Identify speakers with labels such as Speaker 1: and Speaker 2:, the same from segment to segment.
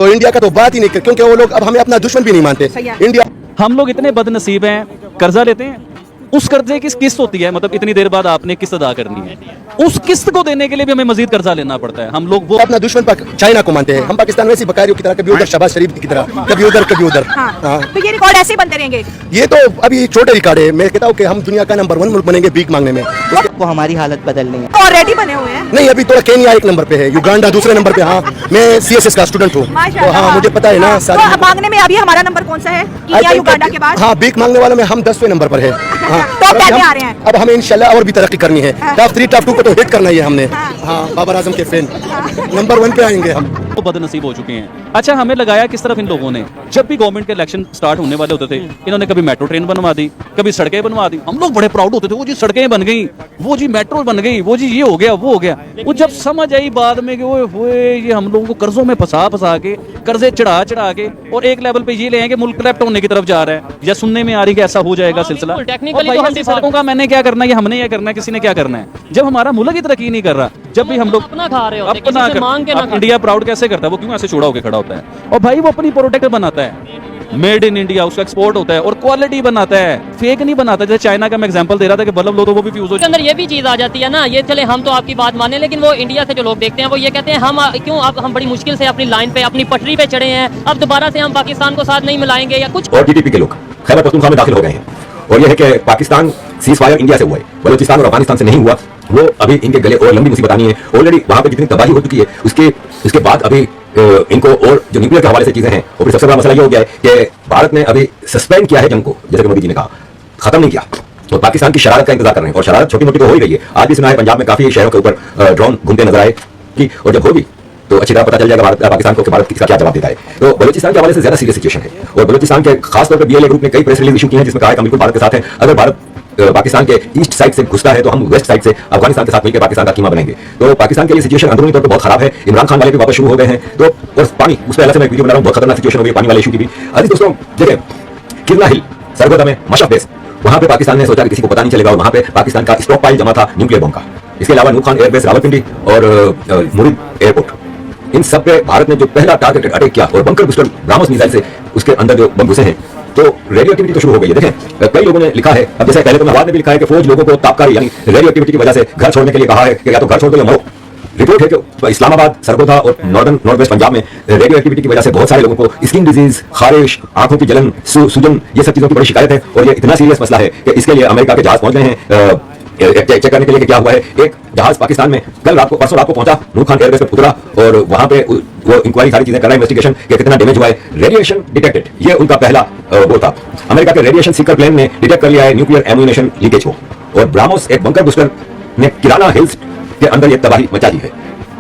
Speaker 1: तो इंडिया का तो बात ही नहीं कर, क्योंकि वो लोग अब हमें अपना दुश्मन भी नहीं मानते। इंडिया
Speaker 2: हम लोग इतने बदनसीब हैं, कर्जा लेते हैं, उस कर्जे की किस्त होती है, मतलब इतनी देर बाद आपने किस्त अदा करनी है, उस किस्त को देने के लिए भी हमें मजीद कर्जा लेना पड़ता है। हम लोग वो
Speaker 1: अपना दुश्मन चाइना को मानते हैं। हम पाकिस्तान वैसी बकारियों की तरह, कभी उधर शहबाज शरीफ की तरह, कभी उधर कभी उधर।
Speaker 3: हाँ। तो ये रिकॉर्ड ऐसे बनते रहेंगे।
Speaker 1: ये तो अभी छोटे रिकॉर्ड है। मैं कहता हूँ कि हम दुनिया का नंबर 1 मुल्क बनेंगे भीख मांगने में।
Speaker 4: को हमारी हालत बदलनी है।
Speaker 3: ऑलरेडी बने हुए हैं।
Speaker 1: नहीं, अभी थोड़ा केन्या 1 नंबर पे है, युगांडा दूसरे नंबर पे। हाँ, मैं CSS का स्टूडेंट हूँ, तो हाँ मुझे पता है ना सारी।
Speaker 3: तो मांगने में अभी हमारा नंबर कौन सा है? केन्या युगांडा के बाद?
Speaker 1: हाँ, भीख मांगने वालों में हम 10वें नंबर पर है। हाँ,
Speaker 3: टॉप 10 में आ रहे हैं।
Speaker 1: अब हमें इंशाल्लाह और भी तरक्की करनी है। टॉप 3 टॉप 2 को तो हिट करना ही है हमने। हाँ, बाबर आजम के फैन नंबर 1 पे आएंगे हम।
Speaker 2: तो बदनसीब हो चुके हैं। अच्छा, हमें लगाया किस तरफ इन लोगों ने, जब भी गवर्नमेंट के इलेक्शन स्टार्ट होने वाले होते थे, इन्होंने कभी मेट्रो ट्रेन बनवा दी, कभी सड़कें बनवा दी। हम लोग बड़े प्राउड होते थे, वो जी सड़कें बन गई, वो जी मेट्रो बन गई, वो जी ये हो गया वो हो गया। वो जब समझ आई बाद में कि वो ये हम लोगों को कर्जों में फंसा के, कर्जे चढ़ा के, और एक लेवल पे ये ले आए कि मुल्क लेफ्ट होने की तरफ जा रहा है, या सुनने में आ रही कि ऐसा हो जाएगा सिलसिला। और भाई ऐसी सड़कों का मैंने क्या करना है, हमने क्या करना है, किसी ने क्या करना है, जब हमारा मुल्क ही तरक्की नहीं कर रहा, जब भी हम लोग
Speaker 5: अपना खा रहे होते हैं,
Speaker 2: अपना
Speaker 5: किसी से मांग के ना
Speaker 2: अब इंडिया प्राउड कैसे करता है, वो क्यों ऐसे छोड़ा होकर खड़ा होता है, और भाई वो अपनी प्रोडक्ट बनाता है, मेड इन इंडिया, उसका एक्सपोर्ट होता है और क्वालिटी बनाता है, फेक नहीं बनाता। जैसे चाइना का मैं एग्जांपल दे रहा था कि बल्ब लो तो वो भी फ्यूज हो
Speaker 5: उसके अंदर ये भी चीज आ जाती है ना। ये चले हम तो आपकी बात माने, लेकिन वो इंडिया से जो लोग देखते हैं वो ये कहते हैं हम क्यों हम बड़ी मुश्किल से अपनी लाइन पे, अपनी पटरी पे चढ़े हैं, अब दोबारा से हम पाकिस्तान को साथ नहीं मिलाएंगे या कुछ।
Speaker 6: और TTP के लोग खैबर पख्तूनख्वा में दाखिल हो गए हैं, और यह है कि पाकिस्तान सीज फायर इंडिया से हुआ है, बलूचिस्तान और अफगानिस्तान से नहीं हुआ। वो अभी इनके गले और लंबी मुसीबत आनी है। ऑलरेडी वहां पे जितनी तबाही हो चुकी है, उसके बाद अभी इनको और जो न्यूक्लियर के हवाले से चीजें हैं, और फिर सबसे बड़ा मसला ये हो गया है कि भारत ने अभी सस्पेंड किया है जंग को, जैसे कि मोदी जी ने कहा, खत्म नहीं किया, तो पाकिस्तान की शरारत का इंतजार कर रहे हैं। और शरारत छोटी मोटी तो हो ही रही है। आज भी सुना है पंजाब में काफी शहरों के ऊपर ड्रोन घूमते नजर आए कि, और जब होगी तो अच्छी तरह पता चल जाएगा पाकिस्तान को कि भारत इसका क्या जवाब देता है। तो बलूचिस्तान के हवाले से ज्यादा सीरियस सिचुएशन है, और बलूचिस्तान के खासतौर पर BLA ग्रुप ने कई प्रेस रिलीज इशू की हैं जिसमें कहा है कि हम बिल्कुल भारत के साथ हैं। अगर भारत पाकिस्तान के ईस्ट साइड से घुसता है तो हम वेस्ट साइड से अफगानिस्तान के साथ मिलकर पाकिस्तान का कीमा बनेंगे। तो पाकिस्तान के लिए सिचुएशन अंदरूनी तौर पर बहुत खराब है। इमरान खान वाले भी वापस शुरू हो गए हैं, तो और पानी उस पर अलग से मैं वीडियो बना रहा हूं, बहुत खतरनाक सिचुएशन हो गई पानी वाले इशू की भी। अभी दोस्तों देखिए, किरना हिल सरगोदा में मशरफ बेस, वहां पे पाकिस्तान ने सोचा कि किसी को पता नहीं चलेगा, और वहां पे पाकिस्तान का स्टॉक पाइल जमा था न्यूक्लियर बम का। इसके अलावा नूर खान एयरबेस रावलपिंडी और मुरीद एयरपोर्ट, इन सब पे भारत ने जो पहला टारगेटेड अटैक किया, और बंकर बुस्टर ब्राह्मोस मिसाइल से उसके अंदर जो बम घुसे हैं, तो रेडियो एक्टिविटी तो शुरू हो गई है। देखें, कई लोगों ने लिखा है, अब जैसे पहले तो अखबार में भी लिखा है कि फौज लोगों को तापकारी यानी रेडियो एक्टिविटी की वजह से घर छोड़ने के लिए कहा है कि या तो घर छोड़ दो या मरो। रिपोर्ट है कि इस्लामाबाद, सरगोदा और नॉर्थ वेस्ट पंजाब में रेडियो एक्टिविटी की वजह से बहुत सारे लोगों को स्किन डिजीज, खारिश, आंखों की जलन, सूजन, ये सब चीजों की बड़ी शिकायत है। और ये इतना सीरियस मसला है कि इसके लिए अमेरिका के जहाज पहुंच गए हैं चेक करने के लिए कि क्या हुआ है। एक जहाज पाकिस्तान में परसों रात को पहुंचा, नूर खान एयरबेस पे उतरा, और वहां पे वो इंक्वायरी सारी चीजें कर रहा है, इन्वेस्टिगेशन कि कितना डैमेज हुआ है। रेडिएशन डिटेक्टेड, ये उनका पहला वो था। अमेरिका के रेडिएशन सीकर प्लेन ने डिटेक्ट कर लिया है न्यूक्लियर एम्यूनेशन लीकेज को, और ब्राह्मोस एक बंकर बुस्टर ने किराना हिल्स के अंदर ये तबाही मचा दी है।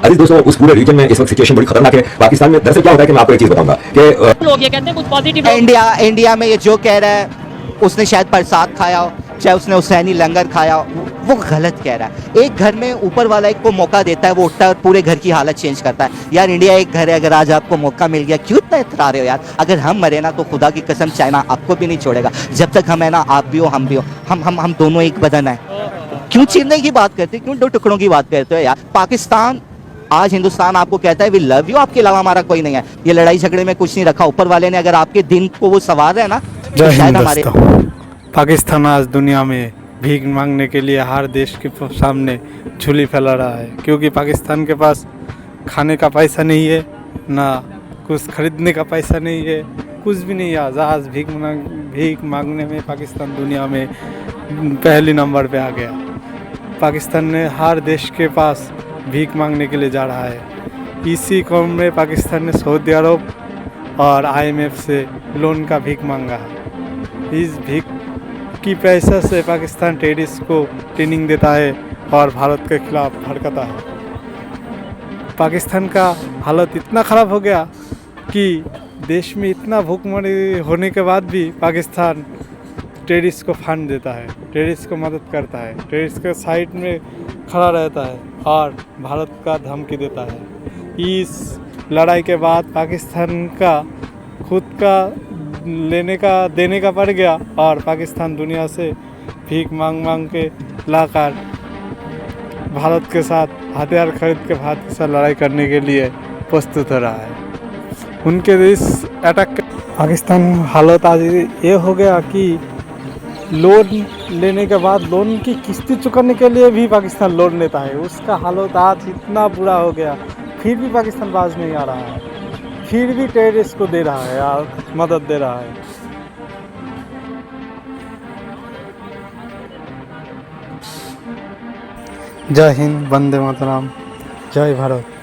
Speaker 6: अजीज दोस्तों, उस पूरे रीजन में इस वक्त सिचुएशन बड़ी खतरनाक है। पाकिस्तान में दरअसल क्या होता है कि मैं आपको एक चीज बताऊंगा कि
Speaker 5: लोग ये कहते हैं कुछ पॉजिटिव
Speaker 4: इंडिया में ये जो कह रहा है, उसने शायद प्रसाद खाया हो, चाहे उसने हुसैनी लंगर खाया हो, वो गलत कह रहा है। एक घर में ऊपर वाला एक को मौका देता है, वो उठता है और पूरे घर की हालत चेंज करता है। यार इंडिया एक घर है, अगर आज आपको मौका मिल गया क्यों इतना इतरा रहे हो यार। अगर हम मरे ना तो खुदा की कसम चाइना आपको भी नहीं छोड़ेगा। जब तक हम है ना, आप भी हो हम भी हो, हम दोनों एक बदन है। क्यों चीरने की बात करते, क्यों 2 टुकड़ों की बात करते हो यार। पाकिस्तान, आज हिंदुस्तान आपको कहता है वी लव यू, आपके अलावा हमारा कोई नहीं है। ये लड़ाई झगड़े में कुछ नहीं रखा ऊपर वाले ने, अगर आपके दिन को वो सवार है ना तो शायद हमारे।
Speaker 7: पाकिस्तान आज दुनिया में भीख मांगने के लिए हर देश के सामने झूली फैला रहा है, क्योंकि पाकिस्तान के पास खाने का पैसा नहीं है, ना कुछ खरीदने का पैसा नहीं है, कुछ भी नहीं है। आज भीख मांगने में पाकिस्तान दुनिया में पहले नंबर पे आ गया। पाकिस्तान ने हर देश के पास भीख मांगने के लिए जा रहा है। इसी क्रम में पाकिस्तान ने सऊदी अरब और IMF से लोन का भीख मांगा है। इस भीख की पैसा से पाकिस्तान टेररिस्ट को ट्रेनिंग देता है और भारत के खिलाफ भड़कता है। पाकिस्तान का हालत इतना ख़राब हो गया कि देश में इतना भूखमरी होने के बाद भी पाकिस्तान टेररिस्ट को फंड देता है, टेररिस्ट को मदद करता है, टेररिस्ट के साइड में खड़ा रहता है और भारत का धमकी देता है। इस लड़ाई के बाद पाकिस्तान का खुद का देने का पड़ गया, और पाकिस्तान दुनिया से भीख मांग के लाकर भारत के साथ हथियार खरीद के भारत के साथ लड़ाई करने के लिए प्रस्तुत हो रहा है। उनके इस अटैक पाकिस्तान हालत आज ये हो गया कि लोन लेने के बाद लोन की किस्ती चुकाने के लिए भी पाकिस्तान लोन लेता है। उसका हालत आज इतना बुरा हो गया, फिर भी पाकिस्तान बाज नहीं आ रहा है, फिर भी टेररिस्ट को दे रहा है यार, मदद दे रहा है। जय हिंद, वंदे मातरम, जय भारत।